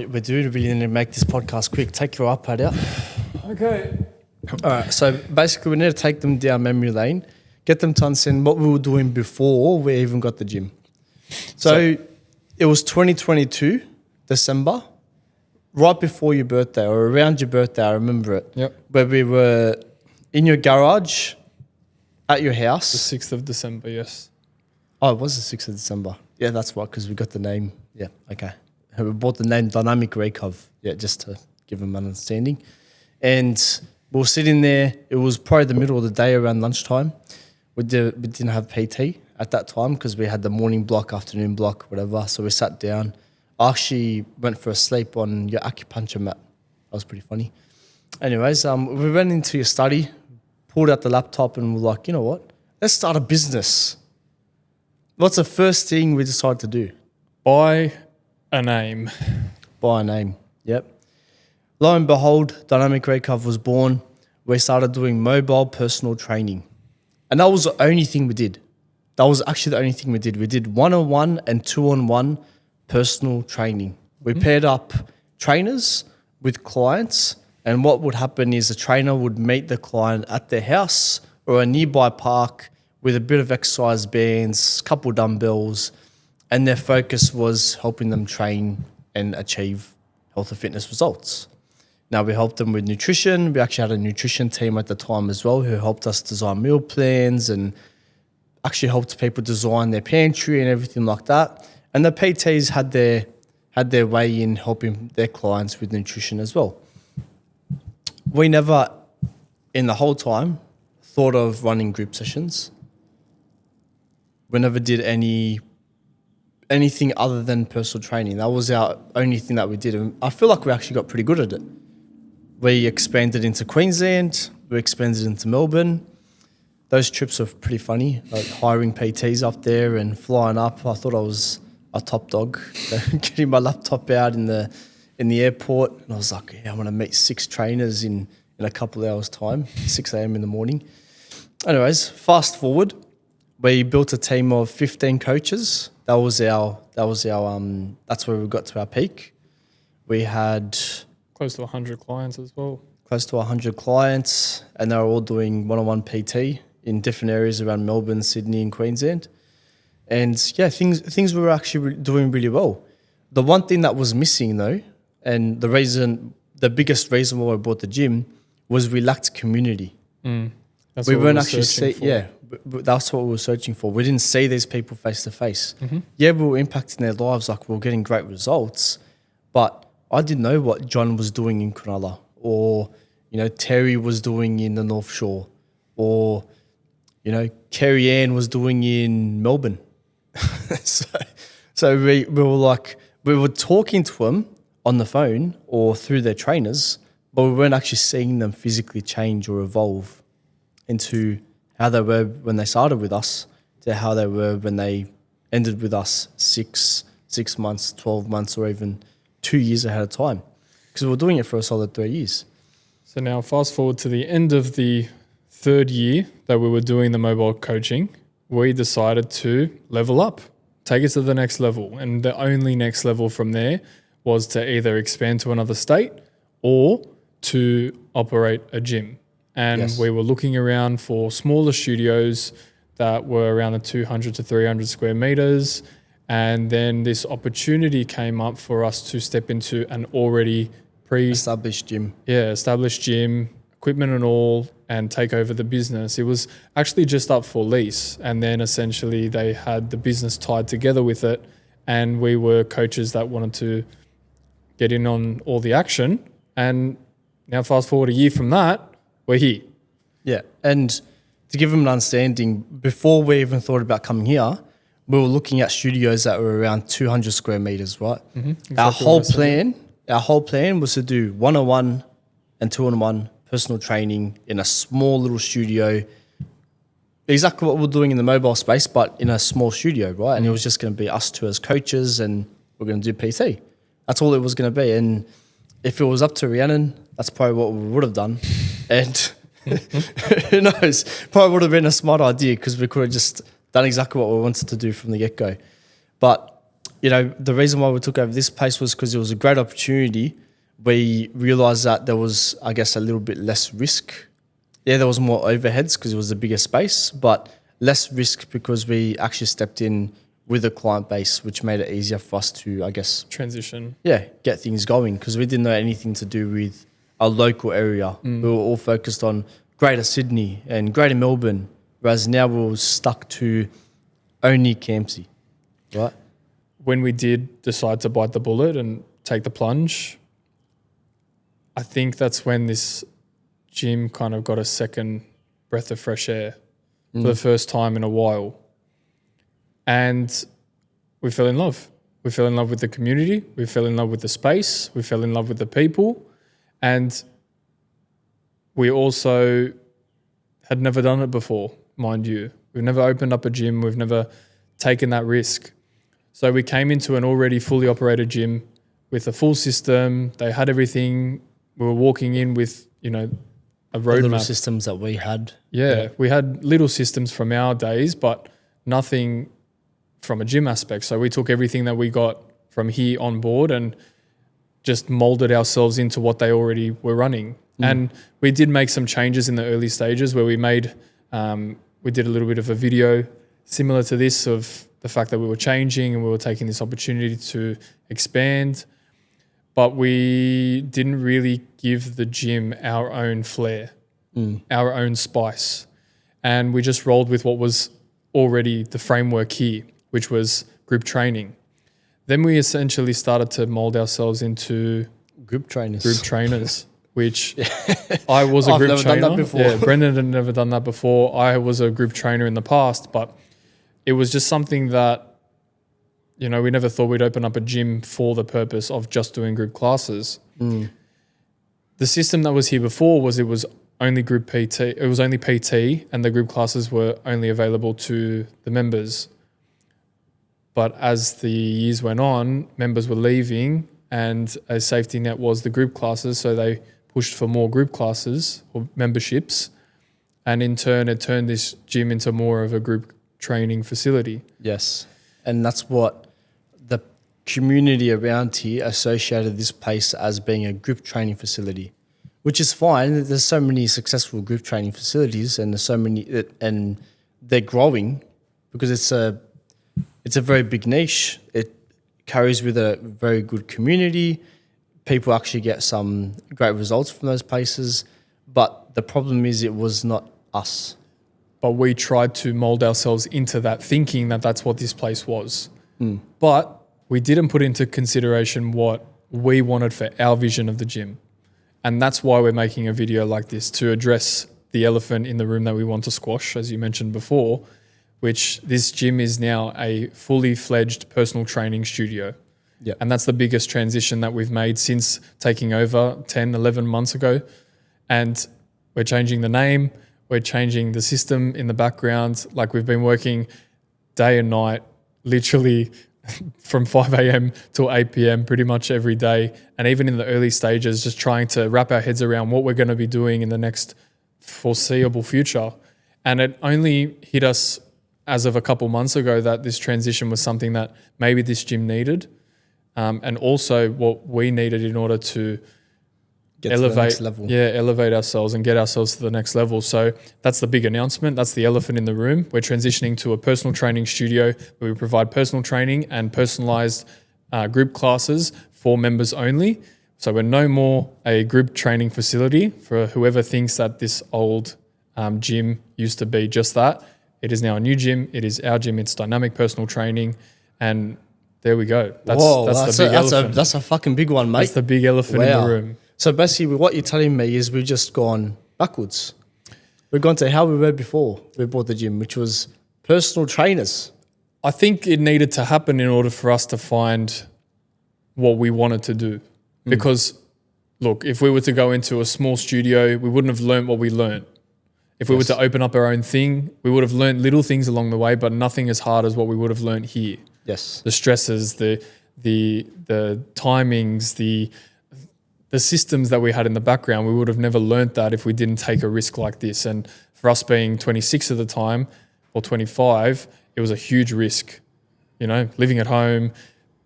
We do really need to make this podcast quick. Take your iPad out. Okay. All right, so basically we need to take them down memory lane, get them to understand what we were doing before we even got the gym. So it was 2022, December, right before your birthday or around your birthday, I remember it. Yep. Where we were in your garage at your house. The 6th of December, yes. Oh, it was the 6th of December. Yeah, that's right, because we got the name. Yeah, okay. We bought the name Dynamic Recov, just to give them an understanding. And we were sitting there. It was probably the middle of the day around lunchtime. We didn't have PT at that time because we had the morning block, afternoon block, whatever. So we sat down. I actually went for a sleep on your acupuncture mat. That was pretty funny. Anyways, we went into your study, pulled out the laptop and we're like, you know what? Let's start a business. What's the first thing we decided to do? Buy a name. Buy a name, yep. Lo and behold, Dynamic Recov was born. We started doing mobile personal training. And that was the only thing we did. That was actually the only thing we did. We did 1-on-1 and 2-on-1 personal training. We paired up trainers with clients, and what would happen is a trainer would meet the client at their house or a nearby park with a bit of exercise bands, couple dumbbells, and their focus was helping them train and achieve health and fitness results. Now, we helped them with nutrition. We actually had a nutrition team at the time as well who helped us design meal plans and actually helped people design their pantry and everything like that. And the PTs had their way in helping their clients with nutrition as well. We never, in the whole time, thought of running group sessions. We never did anything other than personal training. That was our only thing that we did. And I feel like we actually got pretty good at it. We expanded into Queensland. We expanded into Melbourne. Those trips were pretty funny, like hiring PTs up there and flying up. I thought I was a top dog, getting my laptop out in the airport. And I was like, yeah, I'm going to meet 6 trainers in a couple of hours' time, 6 a.m. in the morning. Anyways, fast forward. We built a team of 15 coaches. That's where we got to our peak. We had Close to 100 clients as well. Close to 100 clients, and they were all doing one-on-one PT in different areas around Melbourne, Sydney, and Queensland. And yeah, things were actually doing really well. The one thing that was missing though, and the biggest reason why I bought the gym was we lacked community. That's We what weren't were actually searching for. that's what we were searching for. We didn't see these people face to face. Mm-hmm. Yeah, we were impacting their lives, like we were getting great results, but I didn't know what John was doing in Cronulla, or Terry was doing in the North Shore, or Kerry Ann was doing in Melbourne. so we were talking to them on the phone or through their trainers, but we weren't actually seeing them physically change or evolve into how they were when they started with us to how they were when they ended with us 6 months, 12 months, or even 2 years ahead of time, because we were doing it for a solid 3 years. So now fast forward to the end of the 3rd year that we were doing the mobile coaching, we decided to level up, take it to the next level. And the only next level from there was to either expand to another state or to operate a gym. And Yes. we were looking around for smaller studios that were around the 200 to 300 square meters. And then this opportunity came up for us to step into an already Established gym. established gym, equipment and all, and take over the business. It was actually just up for lease. And then essentially they had the business tied together with it. And we were coaches that wanted to get in on all the action. And now fast forward a year from that, we're here. Yeah, and to give them an understanding, before we even thought about coming here, we were looking at studios that were around 200 square meters, right? Exactly Our whole what I said. plan was to do 1-on-1 and 2-on-1 personal training in a small little studio. Exactly what we're doing in the mobile space, but in a small studio, right? And it was just going to be us two as coaches, and we're going to do PT. That's all it was going to be. And if it was up to Rhiannon, that's probably what we would have done. And who knows? Probably would have been a smart idea, because we could have just done exactly what we wanted to do from the get-go. But the reason why we took over this place was because it was a great opportunity. We realized that there was, I guess, a little bit less risk. Yeah, there was more overheads because it was a bigger space, but less risk because we actually stepped in with a client base, which made it easier for us to, I guess, Transition. get things going because we didn't know anything to do with our local area. We were all focused on Greater Sydney and Greater Melbourne, whereas now we're stuck to only Campsie, right? When we did decide to bite the bullet and take the plunge, I think that's when this gym kind of got a second breath of fresh air for the first time in a while. And we fell in love. We fell in love with the community. We fell in love with the space. We fell in love with the people. And we also had never done it before, mind you. We've never opened up a gym. We've never taken that risk. So we came into an already fully operated gym with a full system. They had everything. We were walking in with, a The little roadmap. systems that we had. Yeah, we had little systems from our days, but nothing from a gym aspect. So we took everything that we got from here on board and just molded ourselves into what they already were running. And we did make some changes in the early stages where we did a little bit of a video similar to this of the fact that we were changing and we were taking this opportunity to expand. But we didn't really give the gym our own flair, our own spice. And we just rolled with what was already the framework here, which was group training. Then we essentially started to mold ourselves into Group trainers. Which I was a I've group never trainer. done that before. Yeah, Brendan had never done that before. I was a group trainer in the past, but it was just something that, we never thought we'd open up a gym for the purpose of just doing group classes. The system that was here before it was only group PT. It was only PT and the group classes were only available to the members. But as the years went on, members were leaving and a safety net was the group classes. So they pushed for more group classes or memberships. And in turn, it turned this gym into more of a group training facility. Yes. And that's what the community around here associated this place as being a group training facility, which is fine. There's so many successful group training facilities and there's so many, and they're growing because it's a very big niche. It carries with a very good community. People actually get some great results from those places. But the problem is it was not us. But we tried to mold ourselves into that, thinking that that's what this place was. But we didn't put into consideration what we wanted for our vision of the gym. And that's why we're making a video like this, to address the elephant in the room that we want to squash, as you mentioned before, which this gym is now a fully fledged personal training studio. Yeah. And that's the biggest transition that we've made since taking over 10, 11 months ago. And we're changing the name, we're changing the system in the background. Like we've been working day and night, literally from 5 a.m. till 8 p.m. pretty much every day. And even in the early stages, just trying to wrap our heads around what we're going to be doing in the next foreseeable future. And it only hit us as of a couple months ago that this transition was something that maybe this gym needed, and also what we needed in order to Get to the elevate, next level. elevate ourselves and get ourselves to the next level. So that's the big announcement. That's the elephant in the room. We're transitioning to a personal training studio where we provide personal training and personalised group classes for members only. So we're no more a group training facility for whoever thinks that this old gym used to be just that. It is now a new gym. It is our gym. It's dynamic personal training. And there we go. That's the big elephant. That's a fucking big one, mate. That's the big elephant in the room. So basically what you're telling me is we've just gone backwards. We've gone to how we were before we bought the gym, which was personal trainers. I think it needed to happen in order for us to find what we wanted to do. Because, look, if we were to go into a small studio, we wouldn't have learned what we learned. If we were to open up our own thing, we would have learned little things along the way, but nothing as hard as what we would have learned here. Yes. The stresses, the timings, the systems that we had in the background, we would have never learned that if we didn't take a risk like this. And for us being 26 at the time, or 25, it was a huge risk. Living at home,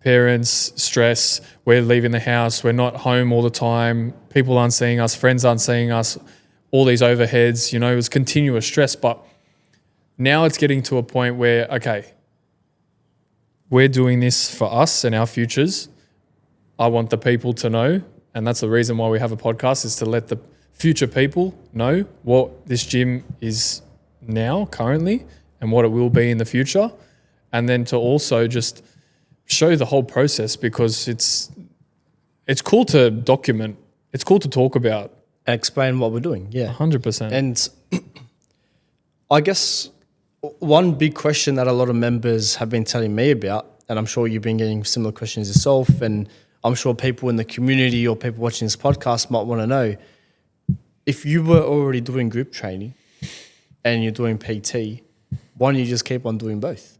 parents, stress, we're leaving the house, we're not home all the time, people aren't seeing us, friends aren't seeing us, all these overheads, you know, it was continuous stress. But now it's getting to a point where, okay, we're doing this for us and our futures. I want the people to know, and that's the reason why we have a podcast, is to let the future people know what this gym is now, currently, and what it will be in the future. And then to also just show the whole process, because it's cool to document. It's cool to talk about. Explain what we're doing. Yeah. 100%. And I guess one big question that a lot of members have been telling me about, and I'm sure you've been getting similar questions yourself, and I'm sure people in the community or people watching this podcast might want to know, if you were already doing group training and you're doing PT, why don't you just keep on doing both?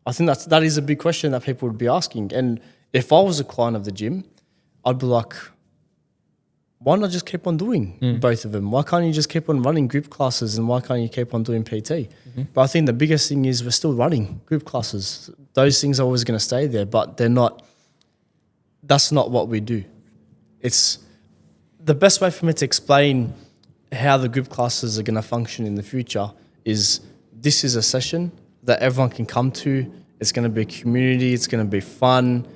I think that is a big question that people would be asking. And if I was a client of the gym, I'd be like, why not just keep on doing both of them? Why can't you just keep on running group classes, and why can't you keep on doing PT? But I think the biggest thing is we're still running group classes. Those things are always going to stay there, but that's not what we do. It's the best way for me to explain how the group classes are going to function in the future is this is a session that everyone can come to. It's going to be a community. It's going to be fun.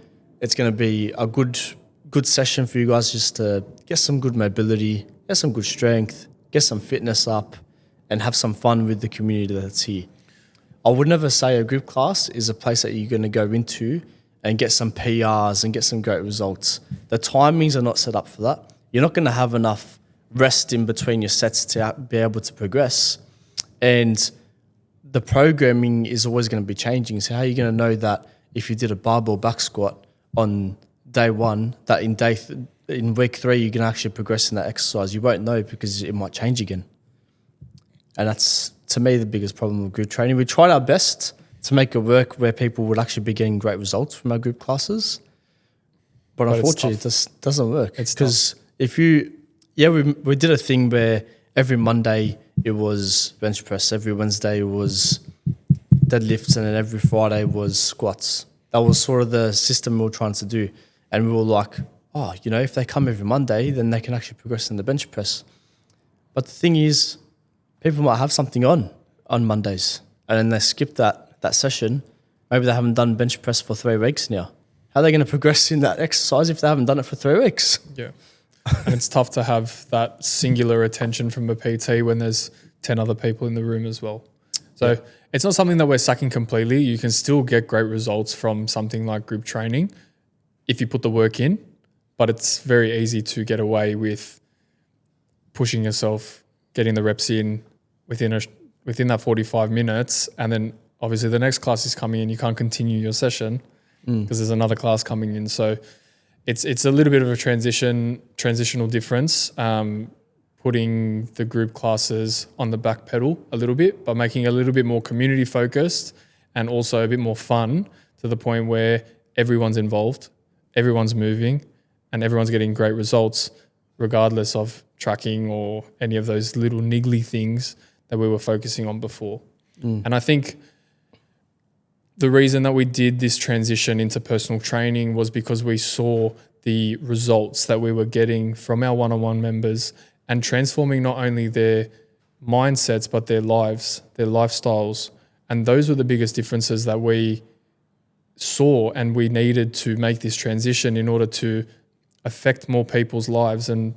It's going to be a good session for you guys just to get some good mobility, get some good strength, get some fitness up, and have some fun with the community that's here. I would never say a group class is a place that you're going to go into and get some PRs and get some great results. The timings are not set up for that. You're not going to have enough rest in between your sets to be able to progress. And the programming is always going to be changing. So how are you going to know that if you did a barbell back squat on day one, that in week 3 you can actually progress in that exercise? You won't know, because it might change again. And that's, to me, the biggest problem with group training. We tried our best to make it work where people would actually be getting great results from our group classes. But unfortunately, it just doesn't work. It's because we did a thing where every Monday it was bench press, every Wednesday it was deadlifts, and then every Friday was squats. That was sort of the system we were trying to do. And we were like, oh, you know, if they come every Monday, then they can actually progress in the bench press. But the thing is, people might have something on Mondays, and then they skip that session. Maybe they haven't done bench press for 3 weeks now. How are they going to progress in that exercise if they haven't done it for 3 weeks? Yeah. And it's tough to have that singular attention from a PT when there's 10 other people in the room as well. So it's not something that we're sacking completely. You can still get great results from something like group training if you put the work in, but it's very easy to get away with pushing yourself, getting the reps in within that 45 minutes, and then obviously the next class is coming in, you can't continue your session because there's another class coming in. So it's a little bit of a transitional difference, putting the group classes on the back pedal a little bit, but making it a little bit more community focused and also a bit more fun, to the point where everyone's involved, everyone's moving, and everyone's getting great results regardless of tracking or any of those little niggly things that we were focusing on before. And I think the reason that we did this transition into personal training was because we saw the results that we were getting from our one-on-one members and transforming not only their mindsets, but their lives, their lifestyles. And those were the biggest differences that we saw, and we needed to make this transition in order to affect more people's lives and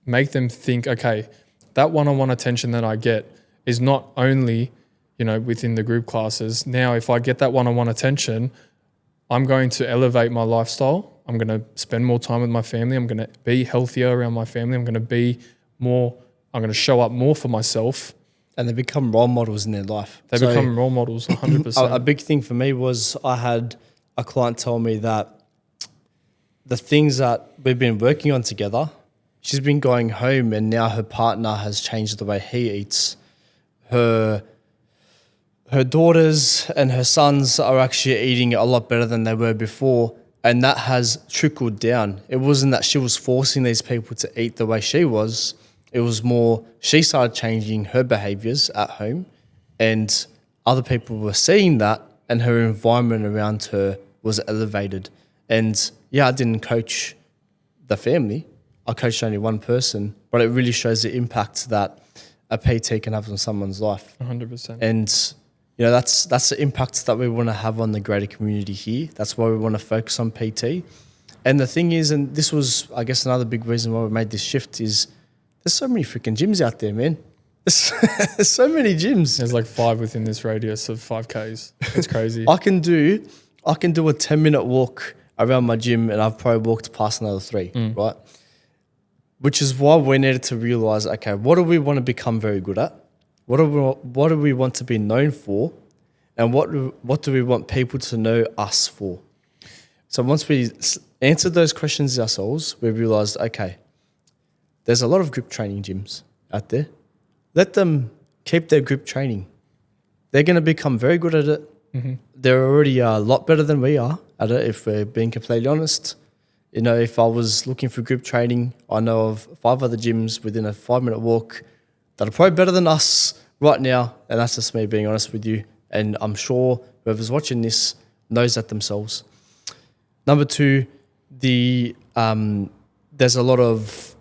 make them think, okay, that one-on-one attention that I get is not only, you know, within the group classes. Now, if I get that one-on-one attention, I'm going to elevate my lifestyle. I'm going to spend more time with my family. I'm going to be healthier around my family. I'm going to show up more for myself. And they become role models in their life. They become role models 100%. A big thing for me was I had a client tell me that the things that we've been working on together, she's been going home and now her partner has changed the way he eats. Her daughters and her sons are actually eating a lot better than they were before, and that has trickled down. It wasn't that she was forcing these people to eat the way she was. It was more she started changing her behaviours at home, and other people were seeing that, and her environment around her was elevated. And yeah, I didn't coach the family. I coached only one person, but it really shows the impact that a PT can have on someone's life. 100%. And you know, that's the impact that we want to have on the greater community here. That's why we want to focus on PT. And the thing is, and this was, I guess, another big reason why we made this shift is there's so many freaking gyms out there, man. There's so many gyms. There's like 5 within this radius of 5Ks. It's crazy. I can do a 10-minute walk around my gym and I've probably walked past another 3, right? Which is why we needed to realize, okay, what do we want to become very good at? What do we want to be known for? And what do we want people to know us for? So once we answered those questions ourselves, we realized, okay, there's a lot of group training gyms out there. Let them keep their group training. They're going to become very good at it. They're already a lot better than we are at it, if we're being completely honest. You know, if I was looking for group training, I know of 5 other gyms within a 5-minute walk that are probably better than us right now. And that's just me being honest with you. And I'm sure whoever's watching this knows that themselves. Number 2, there's a lot of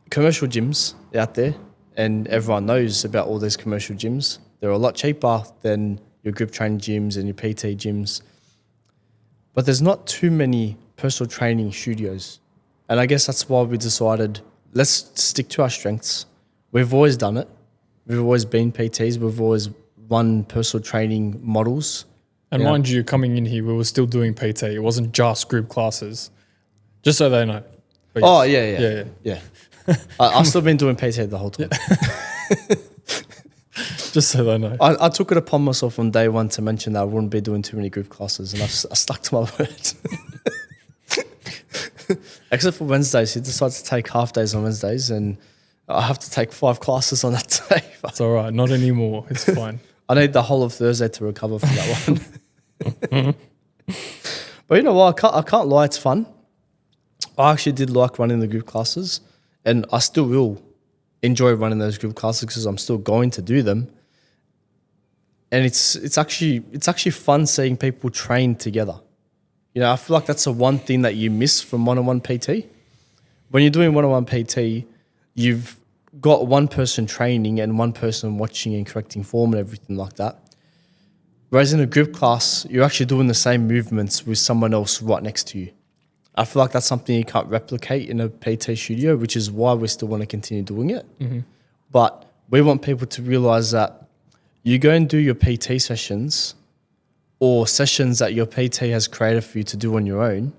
commercial gyms out there, and everyone knows about all these commercial gyms. They're a lot cheaper than your group training gyms and your PT gyms. But there's not too many personal training studios. And I guess that's why we decided, let's stick to our strengths. We've always done it. We've always been PTs. We've always run personal training models. And mind you, coming in here, we were still doing PT. It wasn't just group classes. Just so they know. But Oh, yes. yeah. I've still been doing PT the whole time. Just so they know. I took it upon myself on day 1 to mention that I wouldn't be doing too many group classes, and I stuck to my word. Except for Wednesdays. He decides to take half days on Wednesdays, and I have to take 5 classes on that day. It's all right. Not anymore. It's fine. I need the whole of Thursday to recover from that one. But you know what? I can't lie. It's fun. I actually did like running the group classes, and I still will enjoy running those group classes because I'm still going to do them. And it's actually fun seeing people train together. You know, I feel like that's the one thing that you miss from one-on-one PT. When you're doing one-on-one PT, you've got one person training and one person watching and correcting form and everything like that. Whereas in a group class, you're actually doing the same movements with someone else right next to you. I feel like that's something you can't replicate in a PT studio, which is why we still want to continue doing it. But we want people to realize that you go and do your PT sessions or sessions that your PT has created for you to do on your own,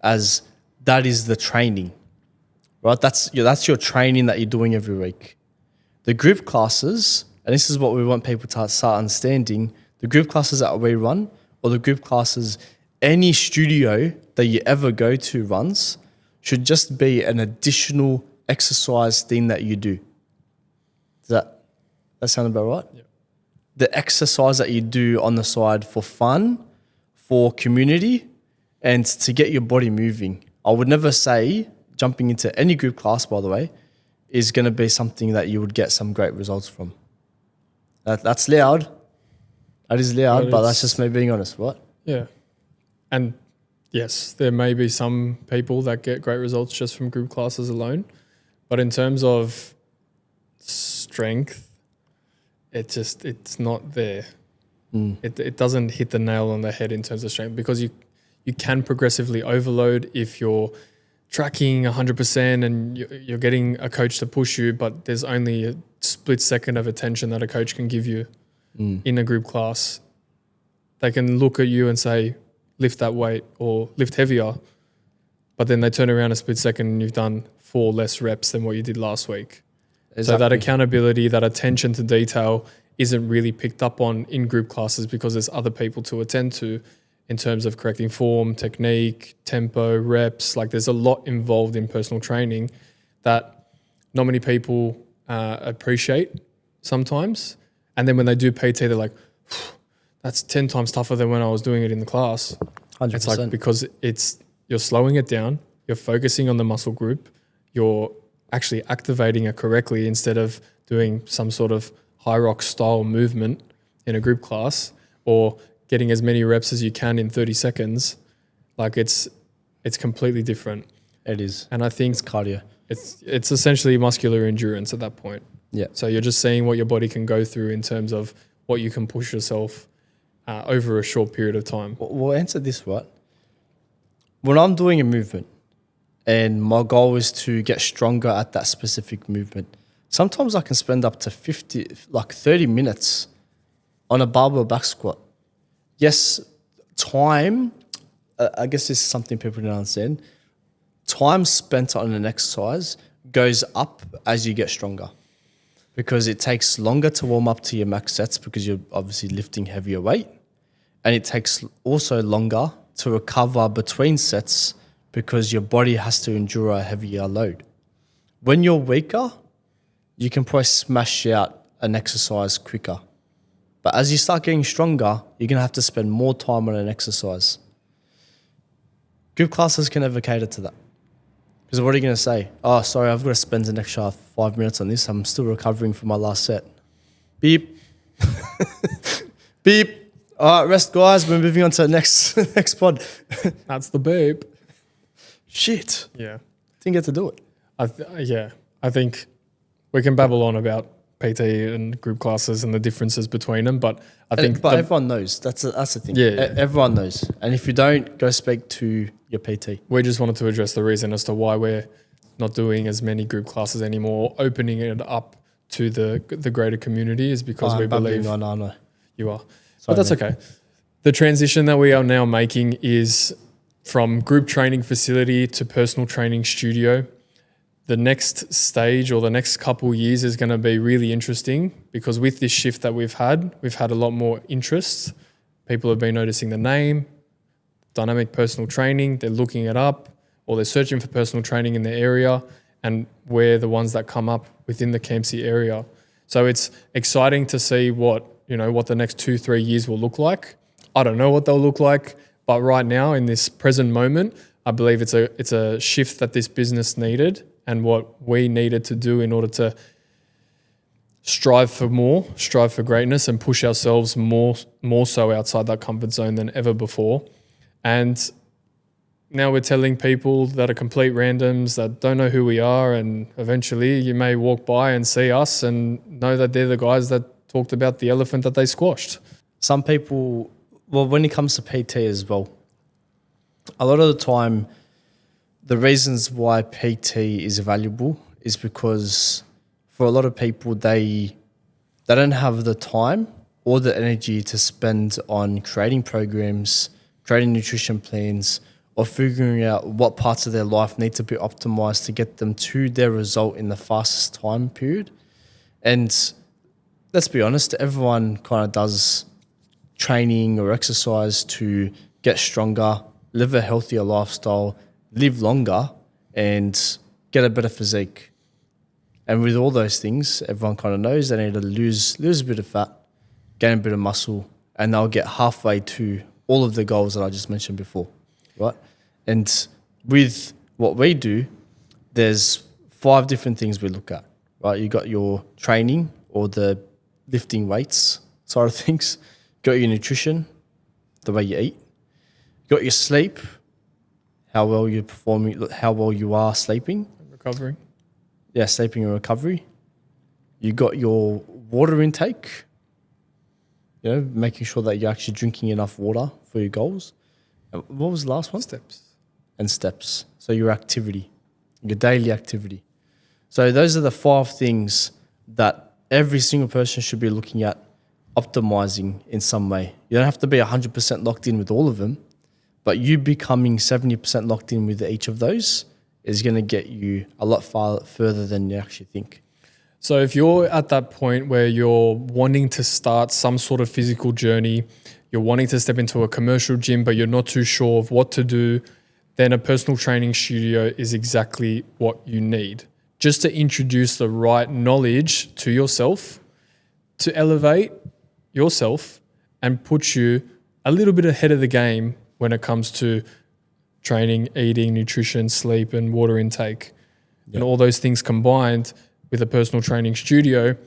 as that is the training, right? That's your training that you're doing every week. The group classes, and this is what we want people to start understanding, the group classes that we run, or the group classes any studio that you ever go to runs, should just be an additional exercise thing that you do. Does that sound about right? Yeah. The exercise that you do on the side for fun, for community, and to get your body moving. I would never say jumping into any group class, by the way, is going to be something that you would get some great results from. That's loud. That is loud, but that's just me being honest, right? Yeah. And yes, there may be some people that get great results just from group classes alone. But in terms of strength, it's not there. It doesn't hit the nail on the head in terms of strength, because you can progressively overload if you're tracking 100% and you're getting a coach to push you, but there's only a split second of attention that a coach can give you in a group class. They can look at you and say, lift that weight or lift heavier, but then they turn around a split second and you've done 4 less reps than what you did last week. Exactly. So that accountability, that attention to detail isn't really picked up on in group classes, because there's other people to attend to in terms of correcting form, technique, tempo, reps. Like, there's a lot involved in personal training that not many people appreciate sometimes. And then when they do PT, they're like, that's 10 times tougher than when I was doing it in the class. 100%. It's like, because you're slowing it down, you're focusing on the muscle group, you're actually activating it correctly instead of doing some sort of high rock style movement in a group class, or getting as many reps as you can in 30 seconds, like it's completely different. It is. And I think It's cardio. it's essentially muscular endurance at that point. Yeah. So you're just seeing what your body can go through in terms of what you can push yourself over a short period of time. We'll answer this, right? When I'm doing a movement and my goal is to get stronger at that specific movement, sometimes I can spend up to 30 minutes on a barbell back squat. Yes, time, I guess this is something people don't understand. Time spent on an exercise goes up as you get stronger because it takes longer to warm up to your max sets because you're obviously lifting heavier weight. And it takes also longer to recover between sets because your body has to endure a heavier load. When you're weaker, you can probably smash out an exercise quicker. But as you start getting stronger, you're going to have to spend more time on an exercise. Group classes can never cater to that. Because what are you going to say? Oh, sorry, I've got to spend an extra 5 minutes on this. I'm still recovering from my last set. Beep. Beep. All right, rest, guys. We're moving on to the next pod. That's the beep. Shit. Yeah. Didn't get to do it. I think we can babble on about PT and group classes and the differences between them, but I think everyone knows. That's the thing. Yeah. Everyone knows. And if you don't, go speak to your PT. We just wanted to address the reason as to why we're not doing as many group classes anymore, opening it up to the greater community is because we believe I know. You are. Sorry, but that's okay. The transition that we are now making is from group training facility to personal training studio. The next stage or the next couple of years is going to be really interesting because with this shift that we've had a lot more interest. People have been noticing the name, dynamic personal training. They're looking it up or they're searching for personal training in their area, and we're the ones that come up within the Campsie area. So it's exciting to see what the next 2-3 years will look like. I don't know what they'll look like, but right now in this present moment, I believe it's a shift that this business needed and what we needed to do in order to strive for greatness and push ourselves more so outside that comfort zone than ever before. And now we're telling people that are complete randoms that don't know who we are, and eventually you may walk by and see us and know that they're the guys that talked about the elephant that they squashed. Some people, well, when it comes to PT as well, a lot of the time, the reasons why PT is valuable is because for a lot of people, they don't have the time or the energy to spend on creating programs, creating nutrition plans, or figuring out what parts of their life need to be optimized to get them to their result in the fastest time period. And let's be honest, everyone kind of does training or exercise to get stronger, live a healthier lifestyle, live longer, and get a better physique. And with all those things, everyone kind of knows they need to lose a bit of fat, gain a bit of muscle, and they'll get halfway to all of the goals that I just mentioned before, right? And with what we do, there's 5 different things we look at, right? You got your training or the lifting weights side of things. You got your nutrition, the way you eat. You got your sleep, how well you're performing, how well you are sleeping. Recovering. Yeah, sleeping and recovery. You got your water intake, making sure that you're actually drinking enough water for your goals. And what was the last one? Steps. So your activity, your daily activity. So those are the 5 things that every single person should be looking at optimizing in some way. You don't have to be 100% locked in with all of them, but you becoming 70% locked in with each of those is going to get you a lot further than you actually think. So if you're at that point where you're wanting to start some sort of physical journey, you're wanting to step into a commercial gym, but you're not too sure of what to do, then a personal training studio is exactly what you need. Just to introduce the right knowledge to yourself, to elevate yourself and put you a little bit ahead of the game when it comes to training, eating, nutrition, sleep, and water intake. Yep. And all those things combined with a personal training studio,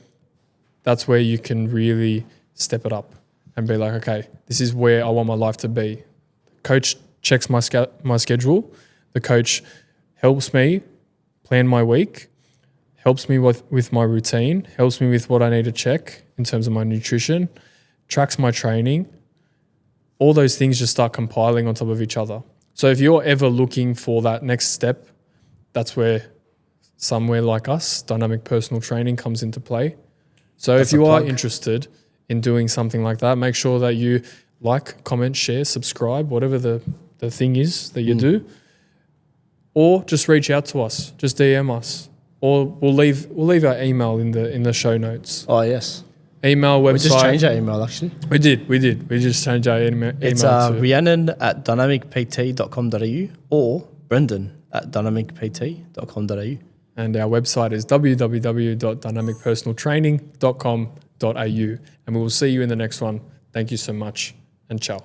that's where you can really step it up. and be like, okay, this is where I want my life to be. Coach checks my schedule. The coach helps me plan my week, helps me with my routine, helps me with what I need to check in terms of my nutrition, tracks my training. All those things just start compiling on top of each other. So if you're ever looking for that next step, that's where somewhere like us, dynamic personal training, comes into play. So if you are interested in doing something like that, make sure that you like, comment, share, subscribe, whatever the thing is that you do, or just reach out to us, just DM us, or we'll leave our email in the show notes. Oh, yes. Email, website. We just changed our email, actually. We did. We just changed our email. It's Rhiannon@dynamicpt.com.au or Brendan@dynamicpt.com.au. And our website is www.dynamicpersonaltraining.com.au. And we will see you in the next one. Thank you so much, and ciao.